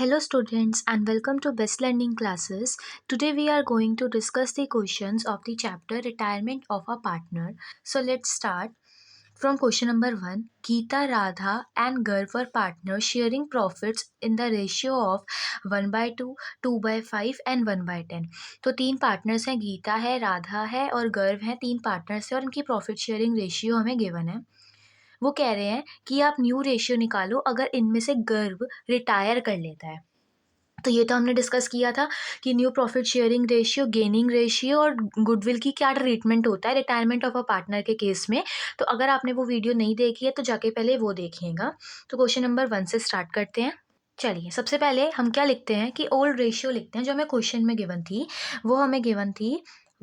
Hello students and welcome to Best Learning Classes. Today we are going to discuss the questions of the chapter Retirement of a Partner. So let's start from question number 1. Geeta, Radha and Garv were partners sharing profits in the ratio of 1/2, 2/5 and 1/10. तो तीन partners हैं, गीता है, राधा है और गर्व है। तीन partners हैं और उनकी प्रॉफिट शेयरिंग रेशियो हमें गिवन है। वो कह रहे हैं कि आप न्यू रेशियो निकालो अगर इनमें से गर्व रिटायर कर लेता है। तो ये तो हमने डिस्कस किया था कि new profit sharing ratio, gaining ratio और गुडविल की क्या ट्रीटमेंट होता है रिटायरमेंट ऑफ अ पार्टनर के केस में। तो अगर आपने वो वीडियो नहीं देखी है तो जाके पहले वो देखिएगा। तो क्वेश्चन नंबर 1 से स्टार्ट करते हैं। चलिए, सबसे पहले हम क्या लिखते हैं कि ओल्ड रेशियो लिखते हैं जो हमें क्वेश्चन में गिवन थी। वो हमें गिवन थी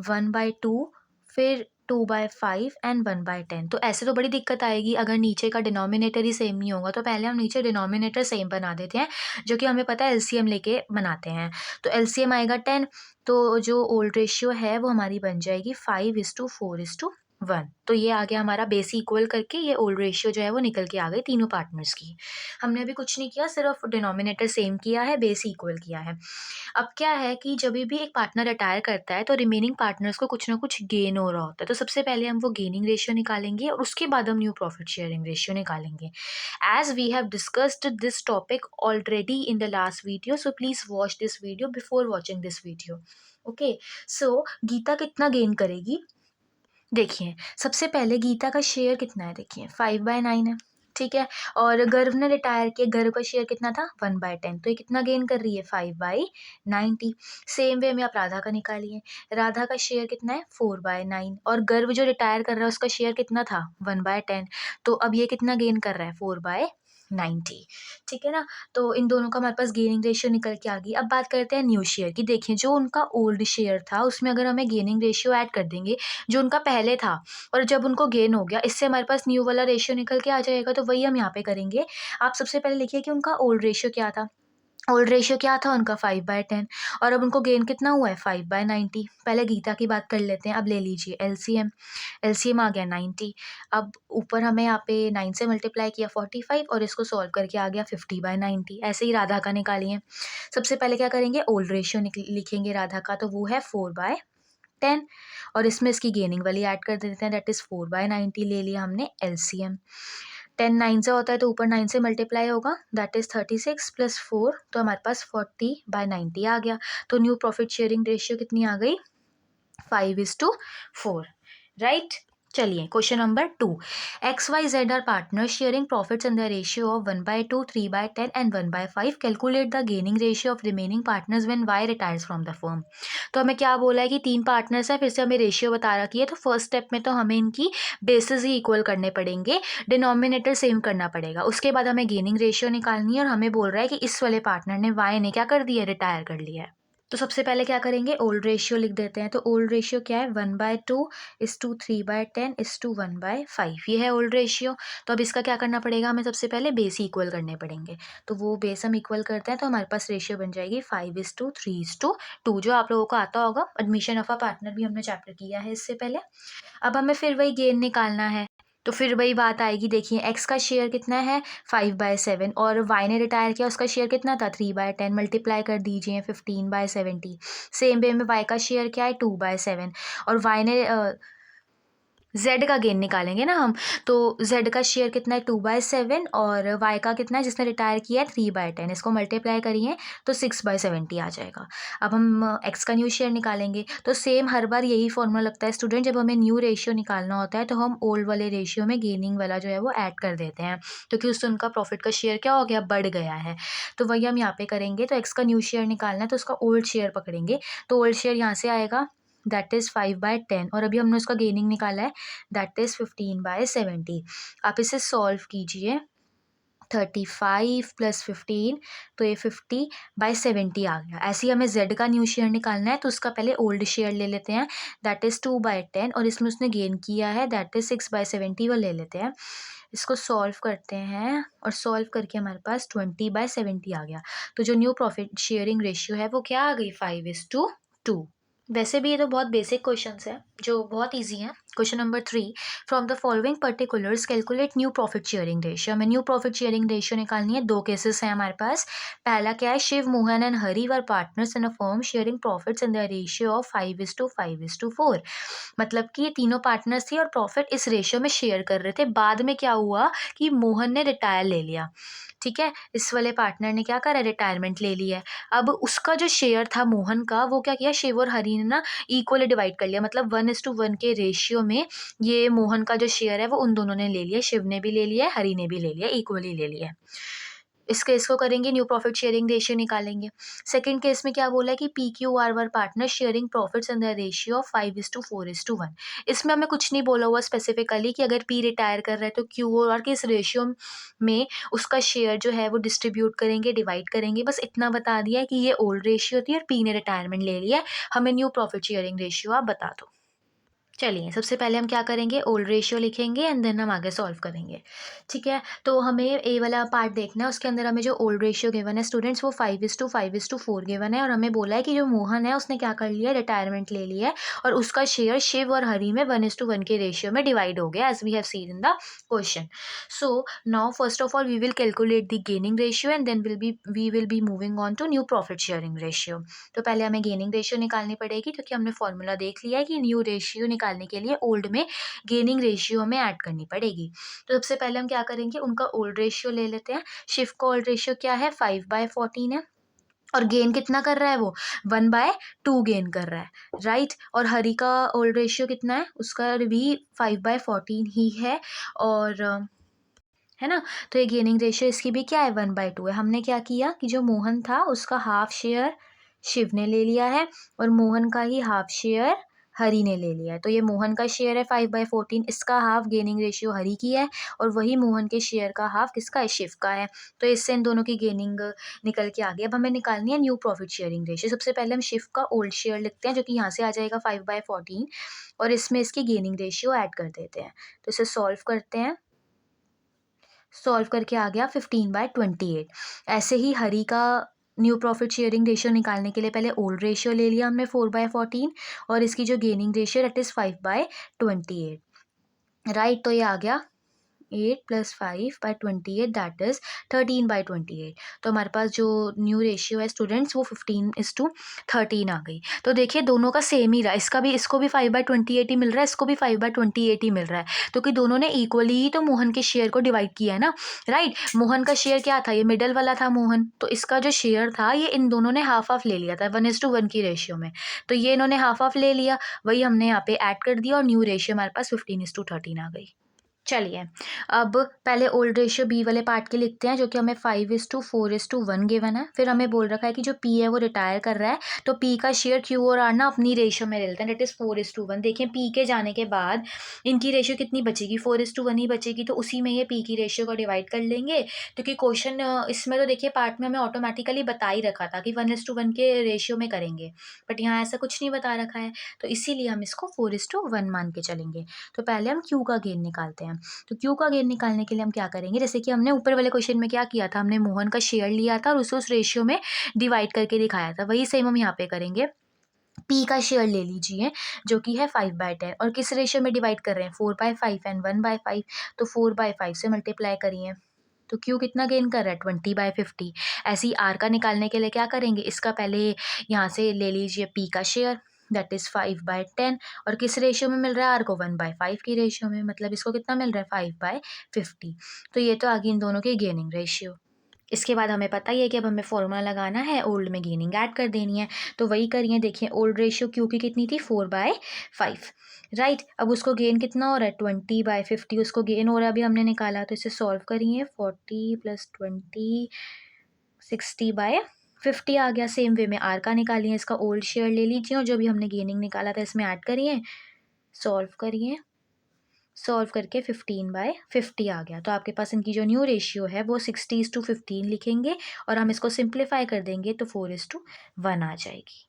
1/2, फिर 2/5 एंड 1/10। तो ऐसे तो बड़ी दिक्कत आएगी अगर नीचे का डिनोमिनेटर ही सेम नहीं होगा। तो पहले हम नीचे डिनोमिनेटर सेम बना देते हैं, जो कि हमें पता है एलसीएम लेके बनाते हैं। तो एलसीएम आएगा 10। तो जो ओल्ड रेशियो है वो हमारी बन जाएगी 5:4:1। तो ये आ गया हमारा बेस इक्वल करके, ये ओल्ड रेशियो जो है वो निकल के आ गई तीनों पार्टनर्स की। हमने अभी कुछ नहीं किया, सिर्फ डिनोमिनेटर सेम किया है, बेस इक्वल किया है। अब क्या है कि जब भी एक पार्टनर रिटायर करता है तो रिमेनिंग पार्टनर्स को कुछ ना कुछ गेन हो रहा होता है। तो सबसे पहले हम वो गेनिंग रेशियो निकालेंगे और उसके बाद हम न्यू प्रॉफिट शेयरिंग रेशियो निकालेंगे। As we have discussed this topic already in the last video, so please watch this video before watching this video. Okay, so Gita कितना गेन करेगी? देखिए, सबसे पहले गीता का शेयर कितना है? देखिए 5/9 है, ठीक है। और गर्व ने रिटायर किया, गर्व का शेयर कितना था? 1/10। तो ये कितना गेन कर रही है? 5/90। सेम वे में आप राधा का निकालिए। राधा का शेयर कितना है? 4/9। और गर्व जो रिटायर कर रहा है उसका शेयर कितना था? 1/10। तो अब ये कितना गेन कर रहा है? 4/90। ठीक है ना। तो इन दोनों का हमारे पास गेनिंग रेशियो निकल के आ गई। अब बात करते हैं न्यू शेयर की। देखिए, जो उनका ओल्ड शेयर था उसमें अगर हमें गेनिंग रेशियो ऐड कर देंगे जो उनका पहले था, और जब उनको गेन हो गया, इससे हमारे पास न्यू वाला रेशियो निकल के आ जाएगा। तो वही हम यहाँ पे करेंगे। आप सबसे पहले लिखिए कि उनका ओल्ड रेशियो क्या था। ओल्ड रेशियो क्या था उनका? 5/10। और अब उनको गेन कितना हुआ है? 5/90। पहले गीता की बात कर लेते हैं। अब ले लीजिए एलसीएम। एलसीएम आ गया 90। अब ऊपर हमें यहाँ पे 9 से मल्टीप्लाई किया 45 और इसको सॉल्व करके आ गया 50/90। ऐसे ही राधा का निकालिए। सबसे पहले क्या करेंगे? ओल्ड रेशियो लिखेंगे राधा का, तो वो है 4/10। और इसमें इसकी गेनिंग वाली ऐड कर देते हैं, दैट इज़ 4/90। ले लिया हमने एलसीएम। 10 9 से होता है तो ऊपर 9 से मल्टीप्लाई होगा, दैट इज़ 36 + 4, तो हमारे पास 40/90 आ गया। तो न्यू प्रॉफिट शेयरिंग रेशियो कितनी आ गई? 5:4, राइट। चलिए, question number 2। XYZ are partner sharing profits in the ratio of 1/2, 3/10 and 1/5। Calculate the gaining ratio of remaining partners when Y retires from the firm. तो हमें क्या बोला है कि तीन पार्टनर्स हैं, फिर से हमें रेशियो बता रखी है। तो फर्स्ट स्टेप में तो हमें इनकी बेसिस ही इक्वल करने पड़ेंगे, डिनोमिनेटर सेम करना पड़ेगा। उसके बाद हमें गेनिंग रेशियो निकालनी है और हमें बोल रहा है कि इस वाले पार्टनर ने, Y ने क्या कर दिया? रिटायर कर लिया है। तो सबसे पहले क्या करेंगे? ओल्ड रेशियो लिख देते हैं। तो ओल्ड रेशियो क्या है? 1/2 3/10 1/5। ये है ओल्ड रेशियो। तो अब इसका क्या करना पड़ेगा? हमें सबसे पहले बेस इक्वल करने पड़ेंगे। तो वो बेस हम इक्वल करते हैं तो हमारे पास रेशियो बन जाएगी 5:3:2, जो आप लोगों को आता होगा। एडमिशन ऑफ अ पार्टनर भी हमने चैप्टर किया है इससे पहले। अब हमें फिर वही गेन निकालना है। तो फिर वही बात आएगी। देखिए, एक्स का शेयर कितना है? 5/7। और वाई ने रिटायर किया, उसका शेयर कितना था? 3/10। मल्टीप्लाई कर दीजिए 15/70। सेम वे में वाई का शेयर क्या है? 2/7। और वाई ने जेड का गेन निकालेंगे ना हम। तो जेड का शेयर कितना है? 2/7। और वाई का कितना है जिसने रिटायर किया है? 3/10। इसको मल्टीप्लाई करिए तो 6/70 आ जाएगा। अब हम एक्स का न्यू शेयर निकालेंगे। तो सेम हर बार यही फॉर्मूला लगता है स्टूडेंट, जब हमें न्यू रेशियो निकालना होता है तो हम ओल्ड वाले रेशियो में गेनिंग वाला जो है वो ऐड कर देते हैं, क्योंकि उससे उनका प्रॉफिट का शेयर क्या हो गया? बढ़ गया है। तो वही हम यहाँ पे करेंगे। तो एक्स का न्यू शेयर निकालना है तो उसका ओल्ड शेयर पकड़ेंगे। तो ओल्ड शेयर यहाँ से आएगा, दैट इज़ 5/10। और अभी हमने उसका गेनिंग निकाला है, दैट इज़ 15/70। आप इसे सॉल्व कीजिए। 35 + 15, तो ये 50/70 आ गया। ऐसे ही हमें जेड का न्यू शेयर निकालना है तो उसका पहले ओल्ड शेयर ले लेते हैं, दैट इज़ 2/10। और इसमें उसने गेन किया है, दैट इज़ 6/70, वो ले लेते हैं। इसको सॉल्व करते हैं और सॉल्व करके हमारे पास 20/70 आ गया। तो जो न्यू प्रॉफिट शेयरिंग रेशियो है वो क्या आ गई? 5:2। वैसे भी ये तो बहुत बेसिक क्वेश्चंस हैं जो बहुत इजी हैं। Question number 3, from the following particulars calculate new profit sharing ratio. हमें न्यू प्रॉफिट शेयरिंग रेशियो निकालनी है। दो केसेस हैं हमारे पास। पहला क्या है, Shiv, Mohan and Hari were partners in a firm sharing profits in the ratio of 5:5:4। मतलब कि ये तीनों पार्टनर्स थे और प्रॉफिट इस रेशियो में शेयर कर रहे थे। बाद में क्या हुआ कि मोहन ने रिटायर ले लिया, ठीक है, इस वाले पार्टनर ने क्या करा, रिटायरमेंट ले लिया है। अब उसका जो शेयर था मोहन का, वो क्या किया, शिव और हरी ने ना इक्वली डिवाइड कर लिया। मतलब 1:1 के रेशियो में ये मोहन का जो शेयर है वो उन दोनों ने ले लिया, शिव ने भी ले लिया है, हरी ने भी ले लिया, इक्वली ले लिया है। इस केस को करेंगे, न्यू प्रॉफिट शेयरिंग रेशियो निकालेंगे। सेकंड केस में क्या बोला है कि P Q are were partner sharing profits in the ratio of 5:4:1। इसमें हमें कुछ नहीं बोला हुआ स्पेसिफिकली कि अगर पी रिटायर कर रहा है तो क्यू आर किस रेशियो में उसका शेयर जो है वो डिस्ट्रीब्यूट करेंगे, डिवाइड करेंगे। बस इतना बता दिया है कि ये ओल्ड रेशियो थी और पी ने रिटायरमेंट ले लिया है। हमें न्यू प्रॉफिट शेयरिंग रेशियो आप बता दो। चलिए, सबसे पहले हम क्या करेंगे, ओल्ड रेशियो लिखेंगे एंड देन हम आगे सॉल्व करेंगे। ठीक है, तो हमें ए वाला पार्ट देखना है। उसके अंदर हमें जो ओल्ड रेशियो गिवन है स्टूडेंट्स, वो 5:5:4 गिवन है। और हमें बोला है कि जो मोहन है उसने क्या कर लिया, रिटायरमेंट ले लिया है और उसका शेयर शिव और हरी में 1:1 के रेशियो में डिवाइड हो गया, as we have seen in the question. So now first of all we will calculate the gaining ratio and then we will be moving on to new profit sharing ratio. तो पहले हमें gaining ratio निकालनी पड़ेगी, क्योंकि हमने formula देख लिया है कि न्यू रेशियो निकालने के लिए ओल्ड में गेनिंग रेशियो में ऐड करनी पड़ेगी। तो सबसे पहले हम क्या करेंगे, उनका ओल्ड रेशियो ले लेते हैं। शिव का ओल्ड रेशियो क्या है, 5/14 है और गेन कितना कर रहा है वो, 1/2 गेन कर रहा है, राइट। और हरी का ओल्ड रेशियो कितना है, उसका भी 5/14 ही है और है ना। तो ये गेनिंग रेशियो इसकी भी क्या है, 1/2 है। हमने क्या किया कि जो मोहन था उसका हाफ शेयर शिव ने ले लिया है और मोहन का ही हाफ शेयर हरी ने ले लिया है। तो ये मोहन का शेयर है 5/14, इसका हाफ गेनिंग रेशियो हरी की है और वही मोहन के शेयर का हाफ किसका है, शिव का है। तो इससे इन दोनों की गेनिंग निकल के आ गई। अब हमें निकालनी है न्यू प्रॉफिट शेयरिंग रेशियो। सबसे पहले हम शिव का ओल्ड शेयर लिखते हैं, जो कि यहाँ से आ जाएगा 5/14 और इसमें इसकी गेनिंग रेशियो ऐड कर देते हैं। तो इसे सॉल्व करते हैं, सॉल्व करके आ गया 15/28। ऐसे ही हरी का न्यू प्रॉफिट शेयरिंग रेशियो निकालने के लिए पहले ओल्ड रेशियो ले लिया हमने 4/14 और इसकी जो gaining ratio that is 5/28, right. तो ये आ गया 8 + 5/28 दैट इज़ 13/28। तो हमारे पास जो न्यू रेशियो है स्टूडेंट्स वो 15:13 आ गई। तो देखिए दोनों का सेम ही रहा, इसको भी 5/28 ही मिल रहा है, इसको भी 5/28 ही मिल रहा है, क्योंकि दोनों ने इक्वली ही तो मोहन के शेयर को डिवाइड किया है ना, राइट। मोहन का शेयर क्या था, ये मिडल वाला था मोहन, तो इसका जो शेयर था ये इन दोनों ने हाफ हाफ ले लिया था 1:1 की रेशियो में। तो ये इन्होंने हाफ हाफ ले लिया, वही हमने यहाँ पे ऐड कर दिया और न्यू रेशियो हमारे पास 15:13 आ गई। चलिए, अब पहले ओल्ड रेशियो बी वाले पार्ट के लिखते हैं, जो कि हमें 5:4:1 गिवन है। फिर हमें बोल रखा है कि जो पी है वो रिटायर कर रहा है, तो पी का शेयर क्यू और आर ना अपनी रेशियो में ले लेते हैं, डेट इज़ 4:1। देखिए पी के जाने के बाद इनकी रेशियो कितनी बचेगी, 4:1 ही बचेगी। तो उसी में ये पी की रेशियो को डिवाइड कर लेंगे, क्योंकि क्वेश्चन इसमें तो देखिए पार्ट में हमें ऑटोमेटिकली बता ही रखा था कि 1:1 के रेशियो में करेंगे, बट यहाँ ऐसा कुछ नहीं बता रखा है, तो इसीलिए हम इसको 4:1 मान के चलेंगे। तो पहले हम क्यू का गेन निकालते हैं। तो क्यू का गेन निकालने के लिए हम क्या करेंगे, जैसे कि हमने ऊपर वाले क्वेश्चन में क्या किया था, हमने मोहन का शेयर लिया था और उसे उस रेशियो में डिवाइड करके दिखाया था, वही सेम हम यहाँ पे करेंगे। पी का शेयर ले लीजिए जो कि है 5/10 और किस रेशियो में डिवाइड कर रहे हैं, 4/5 एंड 1/5। तो 4/5 से मल्टीप्लाई करिए तो क्यू कितना गेन कर रहा है, 20/50। ऐसे ही आर का निकालने के लिए क्या करेंगे, इसका पहले यहाँ से ले लीजिए पी का शेयर दैट इज़ 5/10 और किस रेशियो में मिल रहा है आर को, 1/5 की रेशियो में, मतलब इसको कितना मिल रहा है, 5/50। तो ये तो आ गई इन दोनों की गेनिंग रेशियो। इसके बाद हमें पता ही है कि अब हमें फॉर्मूला लगाना है, ओल्ड में गेनिंग ऐड कर देनी है, तो वही करिए। देखिए ओल्ड रेशियो क्यू की कितनी थी, 4/5, राइट। अब उसको गेन कितना हो रहा है, 20/50 उसको गेन हो रहा है, अभी हमने निकाला। तो इसे सॉल्व करिए, 40 + 20 60/50 आ गया। सेम वे में आर का निकालिए, इसका ओल्ड शेयर ले लीजिए और जो भी हमने गेनिंग निकाला था इसमें ऐड करिए, सॉल्व करिए, सॉल्व करके 15/50 आ गया। तो आपके पास इनकी जो न्यू रेशियो है वो 60:15 लिखेंगे और हम इसको सिंप्लीफाई कर देंगे तो 4:1 आ जाएगी।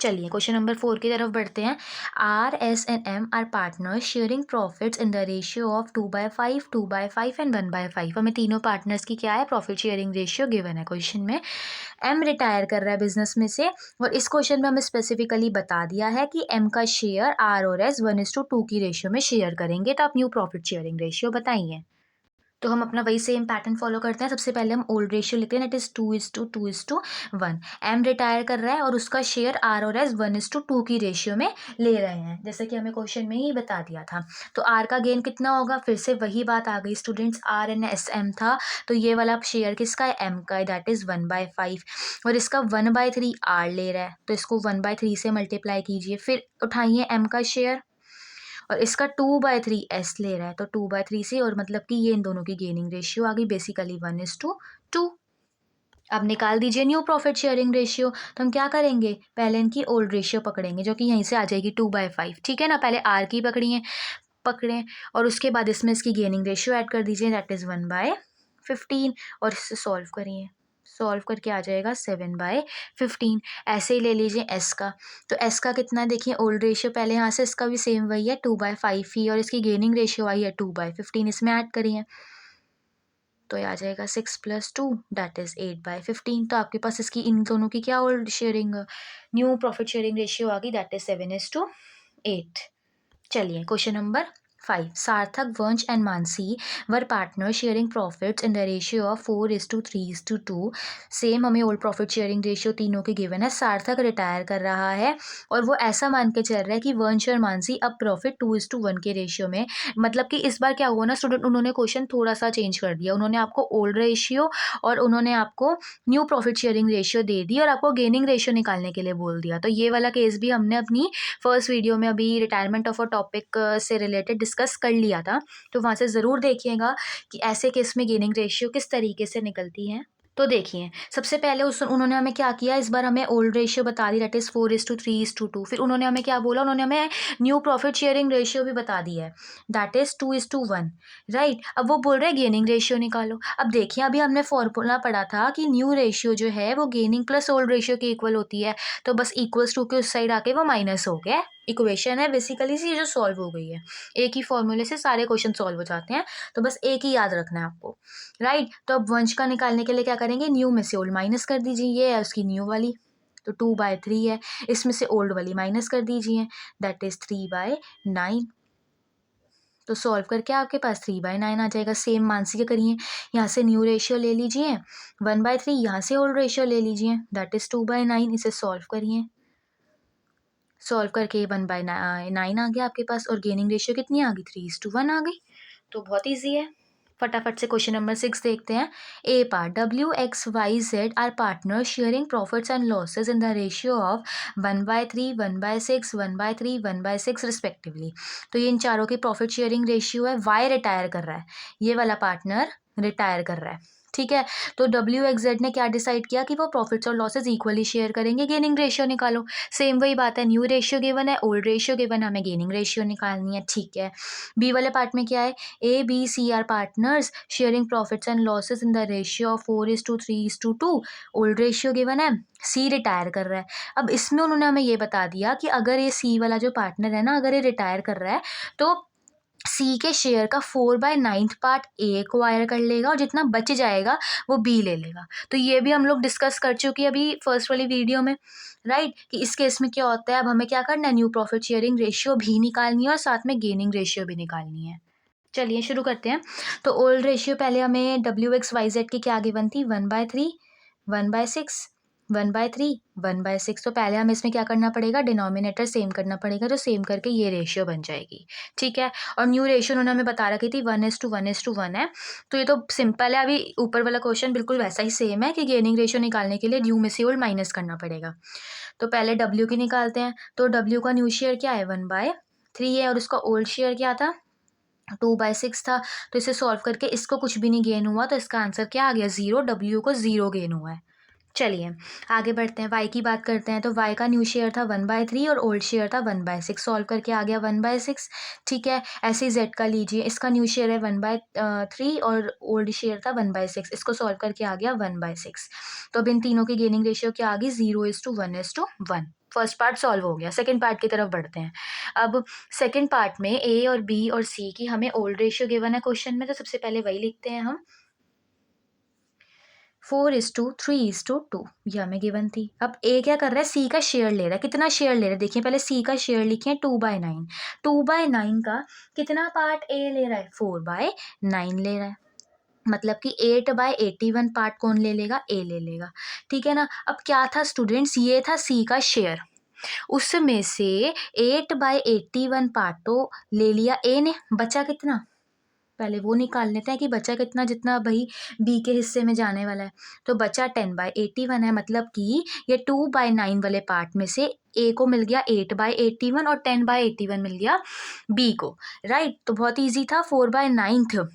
चलिए क्वेश्चन नंबर 4 की तरफ बढ़ते हैं। R, S and M are partners sharing profits in the ratio of 2/5, 2/5 and 1/5। हमें तीनों पार्टनर्स की क्या है, प्रॉफिट शेयरिंग रेशियो गिवन है क्वेश्चन में। एम रिटायर कर रहा है बिजनेस में से, और इस क्वेश्चन में हमें स्पेसिफिकली बता दिया है कि एम का शेयर आर और एस 1:2 की रेशियो में शेयर करेंगे। तो आप न्यू प्रॉफिट शेयरिंग रेशियो बताइए। तो हम अपना वही सेम पैटर्न फॉलो करते हैं। सबसे पहले हम ओल्ड रेशियो लेते हैं, दैट इज 2:1। एम रिटायर कर रहा है और उसका शेयर आर और एस 1:2 की रेशियो में ले रहे हैं, जैसे कि हमें क्वेश्चन में ही बता दिया था। तो आर का गेन कितना होगा, फिर से वही बात आ गई students, R and S M था, तो ये वाला शेयर किसका है, एम का है, दैट इज 1/5, और इसका 1/3 आर ले रहा है, तो इसको 1/3 से मल्टीप्लाई कीजिए, फिर उठाइए एम का शेयर, और इसका 2/3 एस ले रहा है, तो 2/3 से, और मतलब कि ये इन दोनों की गेनिंग रेशियो आ गई बेसिकली 1:2। अब निकाल दीजिए न्यू प्रॉफिट शेयरिंग रेशियो। तो हम क्या करेंगे, पहले इनकी ओल्ड रेशियो पकड़ेंगे जो कि यहीं से आ जाएगी 2/5, ठीक है ना। पहले आर की पकड़ें और उसके बाद इसमें इसकी गेनिंग रेशियो ऐड कर दीजिए, दैट इज़ 1/15, और इससे सॉल्व करिए, सॉल्व करके आ जाएगा 7/15। ऐसे ही ले लीजिए एस का, तो एस का कितना है देखिए, ओल्ड रेशियो पहले यहाँ से, इसका भी सेम वही है 2/5 ही, और इसकी गेनिंग रेशियो आई है 2/15, इसमें ऐड करिए तो ये आ जाएगा 6+2 दैट इज़ 8/15। तो आपके पास इसकी इन दोनों की क्या old sharing new profit sharing ratio आ गई, दैट इज 7:8। चलिए क्वेश्चन नंबर 5, सार्थक, वंश and Mansi were partner sharing profits in the ratio of 4:3:2। Same हमें ओल्ड प्रॉफिट शेयरिंग रेशियो तीनों के गिवन है। सार्थक रिटायर कर रहा है और वो ऐसा मान के चल रहा है कि वंश और मानसी अब प्रॉफिट 2:1 के रेशियो में, मतलब कि इस बार क्या हुआ ना स्टूडेंट, उन्होंने क्वेश्चन थोड़ा सा चेंज कर दिया, उन्होंने आपको ओल्ड रेशियो और उन्होंने आपको न्यू प्रॉफिट शेयरिंग रेशियो दे दी और आपको गेनिंग रेशियो निकालने के लिए बोल दिया। तो ये वाला केस भी हमने अपनी फर्स्ट वीडियो में अभी रिटायरमेंट ऑफ अ टॉपिक से रिलेटेड डिस्कस कर लिया था, तो वहाँ से ज़रूर देखिएगा कि ऐसे केस में गेनिंग रेशियो किस तरीके से निकलती है। तो देखिए सबसे पहले उस उन्होंने हमें क्या किया, इस बार हमें ओल्ड रेशियो बता दी, दैट इज़ 4:3:2। फिर उन्होंने हमें क्या बोला, उन्होंने हमें न्यू प्रॉफिट शेयरिंग रेशियो भी बता दी है, दैट इज़ 2:1, राइट। अब वो बोल रहे हैं गेनिंग रेशियो निकालो। अब देखिए अभी हमने फॉर्मूला पढ़ा था कि न्यू रेशियो जो है वो गेनिंग प्लस ओल्ड रेशियो के इक्वल होती है, तो बस इक्वल्स टू के उस साइड आके वो माइनस हो गया, इक्वेशन है बेसिकली सी जो सॉल्व हो गई है। एक ही फॉर्मूले से सारे क्वेश्चन सॉल्व हो जाते हैं, तो बस एक ही याद रखना है आपको, राइट। तो अब वंश का निकालने के लिए क्या करेंगे, न्यू में से ओल्ड माइनस कर दीजिए, ये है उसकी न्यू वाली, तो 2/3 है, इसमें से ओल्ड वाली माइनस कर दीजिए, दैट इज़ 3/9। तो सॉल्व करके आपके पास 3/9 आ जाएगा। सेम मानसी के करिए, यहाँ से न्यू रेशियो ले लीजिए 1/3, यहाँ से ओल्ड रेशियो ले लीजिए, दैट इज़ 2/9। इसे सॉल्व करिए, सॉल्व करके 1/9 आ गया आपके पास, और गेनिंग रेशियो कितनी आ गई, 3:1 आ गई। तो बहुत ईजी है। फटाफट से क्वेश्चन नंबर 6 देखते हैं। A part, WXYZ are partner sharing profits and losses in the ratio of 1/3, 1/6, 1/3, 1/6 respectively. तो ये इन चारों की प्रॉफिट शेयरिंग रेशियो है। वाई रिटायर कर रहा है, ये वाला पार्टनर रिटायर कर रहा है, ठीक है। तो WXZ ने क्या डिसाइड किया कि वो प्रॉफिट्स और लॉसेज इक्वली शेयर करेंगे, गेनिंग रेशियो निकालो। सेम वही बात है, न्यू रेशियो गिवन है, ओल्ड रेशियो गिवन है, हमें गेनिंग रेशियो निकालनी है, ठीक है। बी वाले पार्ट में क्या है, ABC are partners sharing profits and losses in the ratio of 4:3:2। Old ratio given है, सी रिटायर कर रहा है। अब इसमें उन्होंने हमें ये बता दिया कि अगर ये सी वाला जो पार्टनर है ना, अगर ये रिटायर कर रहा है तो सी के शेयर का 4/9 पार्ट ए एक्वायर कर लेगा और जितना बच जाएगा वो बी ले लेगा। तो ये भी हम लोग डिस्कस कर चुके हैं अभी फर्स्ट वाली वीडियो में, राइट, कि इस केस में क्या होता है। अब हमें क्या करना है, न्यू प्रॉफिट शेयरिंग रेशियो भी निकालनी है और साथ में गेनिंग रेशियो भी निकालनी है। चलिए शुरू करते हैं। तो ओल्ड रेशियो पहले हमें WXYZ की क्या गिवन थी, 1/3, 1/6, 1/3, 1/6। तो पहले हमें इसमें क्या करना पड़ेगा, डिनोमिनेटर सेम करना पड़ेगा, जो सेम करके ये रेशियो बन जाएगी, ठीक है। और न्यू रेशियो उन्होंने हमें बता रखी थी 1:1:1 है। तो ये तो सिंपल है, अभी ऊपर वाला क्वेश्चन बिल्कुल वैसा ही सेम है कि गेनिंग रेशियो निकालने के लिए न्यू में से ओल्ड माइनस करना पड़ेगा। तो पहले डब्ल्यू की निकालते हैं। तो डब्ल्यू का न्यू शेयर क्या है, 1/3 है, और उसका ओल्ड शेयर क्या था, 2/6 था। तो इसे सॉल्व करके इसको कुछ भी नहीं गेन हुआ, तो इसका आंसर क्या आ गया, 0। डब्ल्यू को 0 गेन हुआ है। चलिए आगे बढ़ते हैं, वाई की बात करते हैं। तो वाई का न्यू शेयर था 1/3 और ओल्ड शेयर था 1/6, सॉल्व करके आ गया 1/6, ठीक है। ऐसे ही जेड का लीजिए, इसका न्यू शेयर है 1/3 और ओल्ड शेयर था 1/6, इसको सॉल्व करके आ गया 1/6। तो अब इन तीनों की गेनिंग रेशियो क्या आ गई, 0:1:1। फर्स्ट पार्ट सॉल्व हो गया, सेकेंड पार्ट की तरफ बढ़ते हैं। अब सेकेंड पार्ट में ए और बी और सी की हमें ओल्ड रेशियो गिवन है क्वेश्चन में, तो सबसे पहले वही लिखते हैं हम। 4:3:2 ये हमें गिवन थी। अब ए क्या कर रहा है, सी का शेयर ले रहा है। कितना शेयर ले रहा है देखिए, पहले सी का शेयर लिखे 2/9। 2/9 का कितना पार्ट ए ले रहा है, 4/9 ले रहा है। मतलब कि 8/81 पार्ट कौन ले लेगा, ए ले लेगा। ठीक है ना। अब क्या था स्टूडेंट्स, ये था सी का शेयर। उसमें से 8/81 पार्ट तो ले लिया ए ने, बचा कितना, पहले वो निकाल लेते हैं कि बचा कितना, जितना भाई बी के हिस्से में जाने वाला है। तो बचा 10/81 है, मतलब कि ये 2/9 वाले पार्ट में से ए को मिल गया 8/81 और 10/81 मिल गया बी को। राइट, तो बहुत ईजी था। 4/9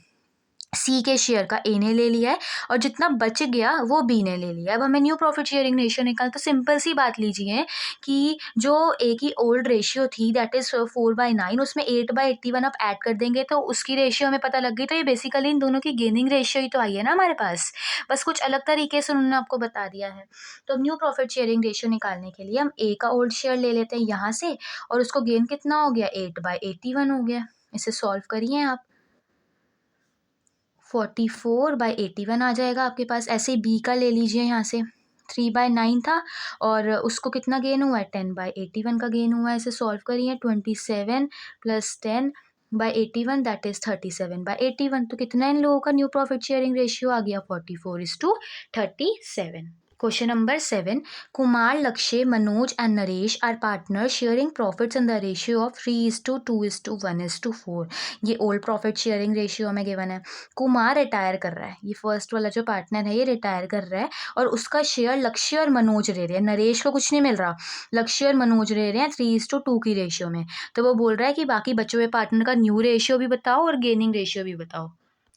सी के शेयर का ए ने ले लिया है और जितना बच गया वो बी ने ले लिया है। अब हमें न्यू प्रॉफिट शेयरिंग रेशियो निकाल, तो सिंपल सी बात लीजिए कि जो ए की ओल्ड रेशियो थी दैट इज 4/9, उसमें 8/81 आप ऐड कर देंगे तो उसकी रेशियो हमें पता लग गई। तो ये बेसिकली इन दोनों की गेनिंग रेशियो ही तो आई है ना हमारे पास, बस कुछ अलग तरीके से उन्होंने आपको बता दिया है। तो न्यू प्रॉफिट शेयरिंग रेशियो निकालने के लिए हम ए का ओल्ड शेयर ले लेते हैं यहाँ से, और उसको गेन कितना हो गया, 8/81 हो गया। इसे सॉल्व करिए आप, 44/81 आ जाएगा आपके पास। ऐसे ही बी का ले लीजिए यहाँ से, 3/9 था और उसको कितना गेन हुआ है, 10/81 का गेन हुआ है। इसे सॉल्व करिए, 27 + 10/81 दैट इज 37/81। तो कितना इन लोगों का न्यू प्रॉफिट शेयरिंग रेशियो आ गया, 44:37। Question number 7, Kumar, Lakshya, Manoj and Naresh are partner sharing profits in the ratio of 3:2:1:4। ये ओल्ड प्रॉफिट शेयरिंग रेशियो हमें गिवन है। कुमार रिटायर कर रहा है, ये फर्स्ट वाला जो पार्टनर है ये रिटायर कर रहा है और उसका शेयर लक्ष्य और मनोज ले रहे हैं। नरेश को कुछ नहीं मिल रहा, लक्ष्य और मनोज ले रहे हैं 3:2 की रेशियो में। तो वो बोल रहा है कि बाकी बचे हुए पार्टनर का न्यू रेशियो भी बताओ और गेनिंग रेशियो भी बताओ।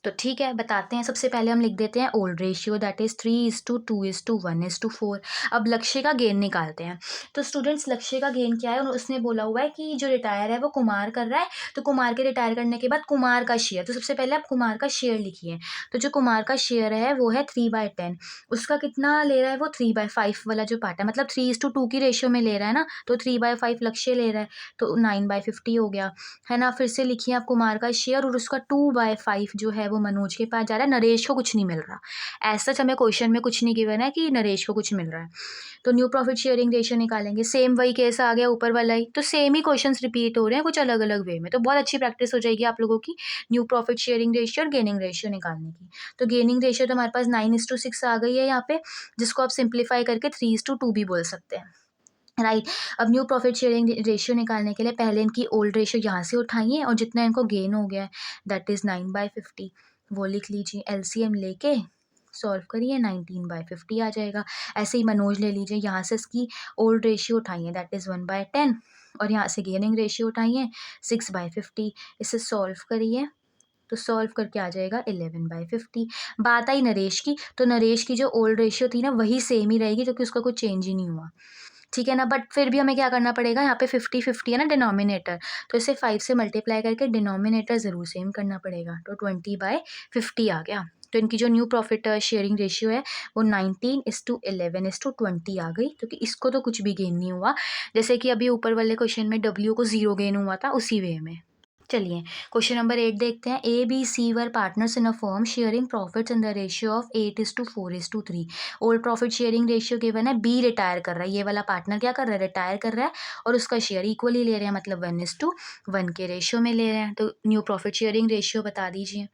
तो ठीक है, बताते हैं। सबसे पहले हम लिख देते हैं ओल्ड रेशियो दैट इज 3:2:1:4। अब लक्ष्य का गेन निकालते हैं। तो स्टूडेंट्स, लक्ष्य का गेन क्या है, उसने बोला हुआ है कि जो रिटायर है वो कुमार कर रहा है। तो कुमार के रिटायर करने के बाद कुमार का शेयर, तो सबसे पहले आप कुमार का शेयर लिखिए। तो जो कुमार का शेयर है वो है 3/10। उसका कितना ले रहा है वो, 3/5 वाला जो पार्ट है, मतलब 3:2 की रेशियो में ले रहा है ना, तो 3/5 लक्ष्य ले रहा है, तो 9/50 हो गया, है ना। फिर से लिखिए आप कुमार का शेयर, और उसका 2/5 जो है वो मनोज के पास जा रहा है। नरेश को कुछ नहीं मिल रहा, ऐसा हमें क्वेश्चन में कुछ नहीं गिवन है कि नरेश को कुछ मिल रहा है। तो न्यू प्रॉफिट शेयरिंग रेशियो निकालेंगे, सेम वही केस आ गया ऊपर वाला ही। तो सेम ही क्वेश्चंस रिपीट हो रहे हैं कुछ अलग अलग वे में, तो बहुत अच्छी प्रैक्टिस हो जाएगी आप लोगों की न्यू प्रॉफिट शेयरिंग रेशियो और गेनिंग रेशियो निकालने की। तो गेनिंग रेशियो तो हमारे पास 9:6 आ गई है यहाँ पे, जिसको आप सिंप्लीफाई करके 3:2 भी बोल सकते हैं। राइट। अब न्यू प्रॉफिट शेयरिंग रेशियो निकालने के लिए पहले इनकी ओल्ड रेशियो यहाँ से उठाइए और जितना इनको गेन हो गया है दैट इज़ 9/50 वो लिख लीजिए। एलसीएम लेके सॉल्व करिए, 19/50 आ जाएगा। ऐसे ही मनोज ले लीजिए, यहाँ से इसकी ओल्ड रेशियो उठाइए दैट इज़ 1/10 और यहाँ से गेनिंग रेशियो उठाइए 6/50। इसे सॉल्व करिए तो सॉल्व करके आ जाएगा 11/50। बात आई नरेश की, तो नरेश की जो ओल्ड रेशियो थी ना वही सेम ही रहेगी क्योंकि उसका कुछ चेंज ही नहीं हुआ। ठीक है ना। बट फिर भी हमें क्या करना पड़ेगा, यहाँ पे 50-50 है ना डिनोमिनेटर, तो इसे 5 से मल्टीप्लाई करके डिनोमिनेटर ज़रूर सेम करना पड़ेगा। तो 20/50 आ गया। तो इनकी जो न्यू प्रॉफिट शेयरिंग रेशियो है वो 19:11:20 आ गई, क्योंकि इसको तो कुछ भी गेन नहीं हुआ, जैसे कि अभी ऊपर वाले क्वेश्चन में डब्ल्यू को 0 गेन हुआ था उसी वे में। चलिए क्वेश्चन नंबर 8 देखते हैं। A B C were partners in a firm sharing profits in the ratio of 8:4:3। Old profit sharing ratio given है, बी रिटायर कर रहा है, ये वाला पार्टनर क्या कर रहा है, रिटायर कर रहा है और उसका शेयर इक्वली ले रहे हैं, मतलब 1:1 के रेशियो में ले रहे हैं। तो न्यू प्रॉफिट शेयरिंग रेशियो बता दीजिए।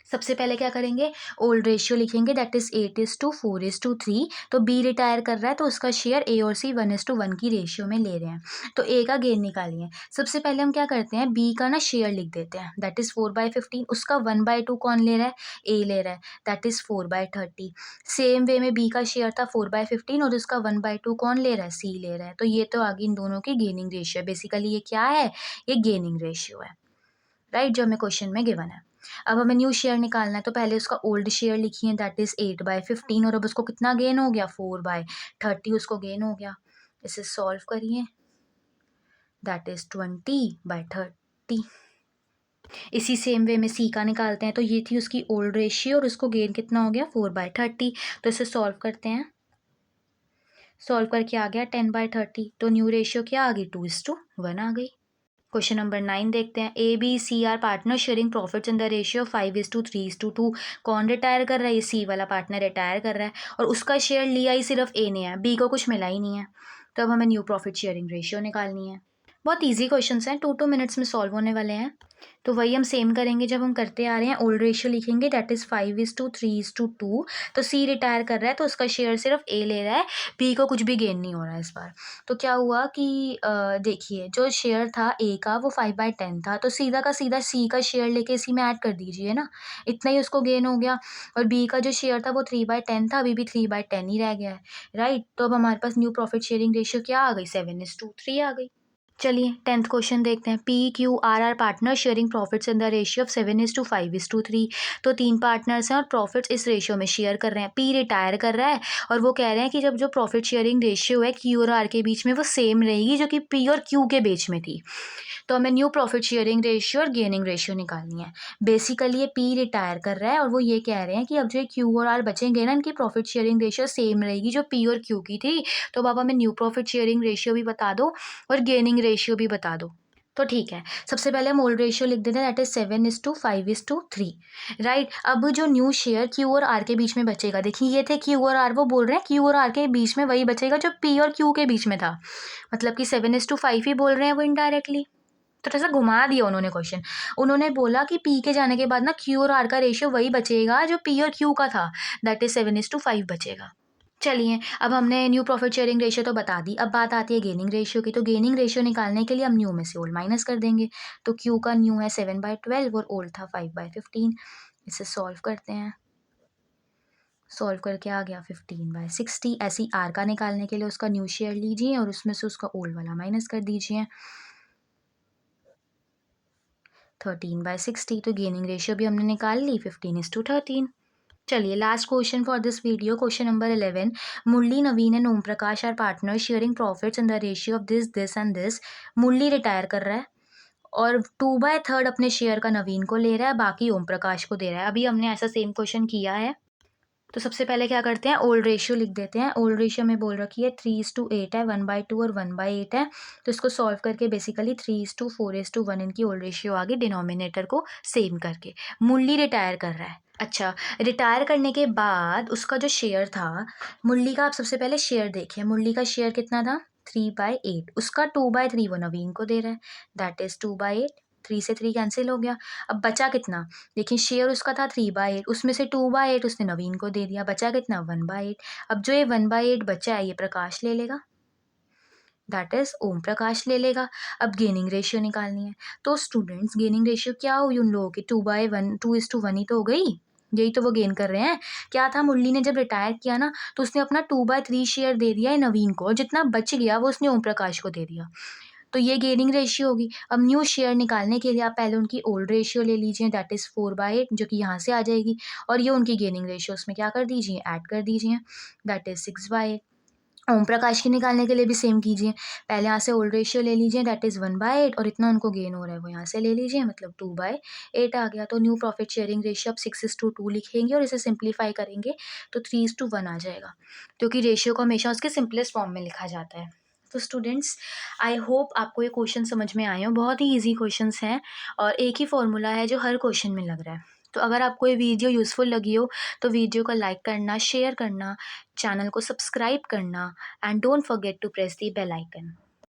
सबसे पहले क्या करेंगे, ओल्ड रेशियो लिखेंगे दैट इज 8:4:3। तो बी रिटायर कर रहा है तो उसका शेयर ए और सी 1:1 की रेशियो में ले रहे हैं। तो ए का गेन निकालिए। सबसे पहले हम क्या करते हैं, बी का ना शेयर लिख देते हैं दैट इज 4/15। उसका 1/2 कौन ले रहा है, ए ले रहा है, दैट इज 4/30। सेम वे में बी का शेयर था 4/15 और उसका 1/2 कौन ले रहा है, सी ले रहा है। तो ये तो आगे इन दोनों की गेनिंग रेशियो है। बेसिकली ये क्या है, ये गेनिंग रेशियो है। राइट, जो हमें क्वेश्चन में गिवन है। अब हमें न्यू शेयर निकालना है, तो पहले उसका ओल्ड शेयर लिखिए दैट इज 8/15 और अब उसको कितना गेन हो गया, 4/30 उसको गेन हो गया। इसे सॉल्व करिए दैट इज 20/30। इसी सेम वे में सी का निकालते हैं। तो ये थी उसकी ओल्ड रेशियो और उसको गेन कितना हो गया, 4/30। तो इसे सॉल्व करते हैं, सॉल्व करके आ गया 10/30। तो न्यू रेशियो क्या आ गई, 2:1 आ गई। क्वेश्चन नंबर 9 देखते हैं। A B C are partner sharing profits in the ratio 5:3:2। कौन रिटायर कर रहा है? ये सी वाला पार्टनर रिटायर कर रहा है और उसका शेयर लिया ही सिर्फ ए ने है, बी को कुछ मिला ही नहीं है। तो अब हमें न्यू प्रॉफिट शेयरिंग रेशियो निकालनी है। बहुत ईजी क्वेश्चन हैं, 2 मिनट्स में सॉल्व होने वाले हैं। तो वही हम सेम करेंगे जब हम करते आ रहे हैं। ओल्ड रेशियो लिखेंगे, दैट इज़ 5:3:2। तो सी रिटायर कर रहा है तो उसका शेयर सिर्फ ए ले रहा है, बी को कुछ भी गेन नहीं हो रहा है इस बार। तो क्या हुआ कि देखिए जो शेयर था ए का वो 5/10 था, तो सीधा का सीधा सी का शेयर लेके इसी में ऐड कर दीजिए ना, इतना ही उसको गेन हो गया। और बी का जो शेयर था वो 3/10 था, अभी भी 3/10 ही रह गया है, राइट। तो अब हमारे पास न्यू प्रॉफिट शेयरिंग रेशियो क्या आ गई? 7:3 आ गई। चलिए 10th क्वेश्चन देखते हैं। P Q R are partner sharing profits in the ratio of 7:5:3। तो 3 पार्टनर्स हैं और प्रॉफिट्स इस रेशियो में शेयर कर रहे हैं। पी रिटायर कर रहा है और वो कह रहे हैं कि जब जो प्रॉफिट शेयरिंग रेशियो है क्यू और आर के बीच में वो सेम रहेगी जो कि पी और क्यू के बीच में थी। तो हमें न्यू प्रॉफिट शेयरिंग रेशियो और गेनिंग रेशियो निकालनी है। बेसिकली ये पी रिटायर कर रहा है और वो ये कह रहे हैं कि अब जो क्यू और आर बचेंगे ना, इनकी प्रॉफिट शेयरिंग रेशियो सेम रहेगी जो पी और क्यू की थी। तो अब आप हमें न्यू प्रॉफिट शेयरिंग रेशियो भी बता दो और गेनिंग रेशियो भी बता दो। तो ठीक है, सबसे पहले हम ओल्ड रेशियो लिख देते हैं, दैट इज 7:5:3, राइट। अब जो न्यू शेयर क्यू और आर के बीच में बचेगा, देखिए ये थे क्यू और आर, वो बोल रहे हैं क्यू और आर के बीच में वही बचेगा जो पी और क्यू के बीच में था, मतलब कि 7:5 ही बोल रहे हैं वो इनडायरेक्टली। तो थोड़ा सा घुमा दिया उन्होंने क्वेश्चन। उन्होंने बोला कि पी के जाने के बाद ना क्यू और आर का रेशियो वही बचेगा जो पी और क्यू का था, दैट इज 7:5 बचेगा। चलिए अब हमने न्यू प्रॉफिट शेयरिंग रेशियो तो बता दी, अब बात आती है गेनिंग रेशियो की। तो गेनिंग रेशियो निकालने के लिए हम न्यू में से ओल्ड माइनस कर देंगे। तो क्यू का न्यू है 7/12 और ओल्ड था 5/15। इसे सॉल्व करते हैं, सॉल्व करके आ गया 15/60। ऐसी आर का निकालने के लिए उसका न्यू शेयर लीजिए और उसमें से उसका ओल्ड वाला माइनस कर दीजिए, 13/60। तो गेनिंग रेशियो भी हमने निकाल ली, 15:13। चलिए last question for this video, question number 11। Murli, Naveen and Om Prakash are partner sharing profits in the ratio of this this and this. Murli retire कर रहा है और 2/3 अपने शेयर का नवीन को ले रहा है, बाकी ओम प्रकाश को दे रहा है। अभी हमने ऐसा सेम क्वेश्चन किया है। तो सबसे पहले क्या करते हैं, ओल्ड रेशियो लिख देते हैं। ओल्ड रेशियो में बोल रखी है 3:8 है, 1/2 और 1/8 है। तो इसको सॉल्व करके बेसिकली 3:4:1 इनकी ओल्ड रेशियो आ गई, डिनोमिनेटर को सेम करके। मुरली रिटायर कर रहा है। अच्छा, रिटायर करने के बाद उसका जो शेयर था मुरली का, आप सबसे पहले शेयर देखिए, मुरली का शेयर कितना था? 3/8। उसका 2/3 वो नवीन को दे रहा है, दैट इज 2/8। 3 से 3 कैंसिल हो गया। अब बचा कितना? देखिए शेयर उसका था 3/8, उसमें से 2/8 उसने नवीन को दे दिया, बचा कितना? 1/8। अब जो ये 1/8 बचा है ये प्रकाश ले लेगा, दैट इज ओम प्रकाश ले लेगा। अब गेनिंग रेशियो निकालनी है। तो स्टूडेंट्स गेनिंग रेशियो क्या हुई उन लोगों की? 2/1, 2:1 ही तो हो गई। यही तो वो गेन कर रहे हैं। क्या था, मुरली ने जब रिटायर किया ना तो उसने अपना 2/3 शेयर दे दिया है नवीन को, और जितना बच गया वो उसने ओम प्रकाश को दे दिया। तो ये गेनिंग रेशियो होगी। अब न्यू शेयर निकालने के लिए आप पहले उनकी ओल्ड रेशियो ले लीजिए, दैट इज़ 4/8, जो कि यहाँ से आ जाएगी, और ये उनकी गेनिंग रेशियो उसमें क्या कर दीजिए, ऐड कर दीजिए, दैट इज़ 6/8। ओम प्रकाश की निकालने के लिए भी सेम कीजिए, पहले यहाँ से ओल्ड रेशियो ले लीजिए, दैट इज़ 1/8, और इतना उनको गेन हो रहा है वो यहाँ से ले लीजिए, मतलब 2/8 आ गया। तो न्यू प्रॉफिट शेयरिंग रेशियो आप 6:2 लिखेंगे और इसे सिंप्लीफाई करेंगे तो 3:1 आ जाएगा, क्योंकि रेशियो को हमेशा उसके सिंपलेस्ट फॉर्म में लिखा जाता है। तो स्टूडेंट्स, आई होप आपको ये क्वेश्चन समझ में आए हो। बहुत ही ईजी क्वेश्चंस हैं और एक ही फॉर्मूला है जो हर क्वेश्चन में लग रहा है। तो अगर आपको ये वीडियो यूज़फुल लगी हो तो वीडियो को लाइक करना, शेयर करना, चैनल को सब्सक्राइब करना, and don't forget to press the bell icon.